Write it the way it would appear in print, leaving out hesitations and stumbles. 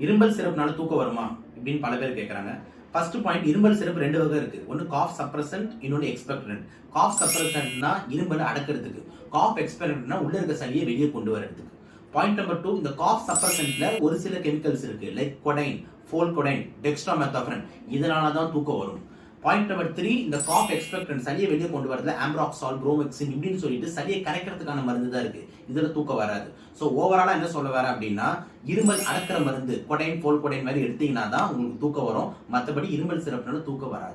இரும்பல் சிரப்னால தூக்கம் வருமா இப்படின்னு பல பேர் கேட்கறாங்க. ஃபர்ஸ்ட் பாயிண்ட், இரும்பல் சிரப் ரெண்டு வகை இருக்கு. ஒன்னு காஃப் சப்ரசன்ட், இன்னொன்னு எக்ஸ்பெக்டன்ட். காஃப் சப்ரசன்ட்னா இரும்பலை அடக்கிறதுக்கு, காஃப் எக்ஸ்பெக்டன்ட்னா உள்ள இருக்க சளியை வெளியே கொண்டு வரதுக்கு. பாயிண்ட் நம்பர் 2, இந்த காஃப் சப்ரசன்ட்ல ஒரு சில கெமிக்கல்ஸ் இருக்கு, லைக் கொடைன், ஃபோல்கொடைன், டெக்ஸ்ட்ராமெத்தாஃபரன். இதனால தான் தூக்கம் வரும். பாயிண்ட் நம்பர் 3, இந்த காஃப் எக்ஸ்பெக்டன்ட் சளியை வெளியே கொண்டு வரதுல ஆம்ப்ராக்சால், புரோமெக்சின் இப்படின்னு சொல்லிட்டு சளியை கரைக்கிறதுக்கான மருந்து தான் இருக்கு. இதுல தூக்கம் வராது. ஸோ ஓவராலா என்ன சொல்ல வர அப்படின்னா, இருமல் அடக்கிற மருந்து கொடைன், ஃபோல்கொடைன் மாதிரி எடுத்தீங்கன்னா தான் உங்களுக்கு தூக்கம் வரும். மற்றபடி இருமல் சிரப்னால தூக்கம் வராது.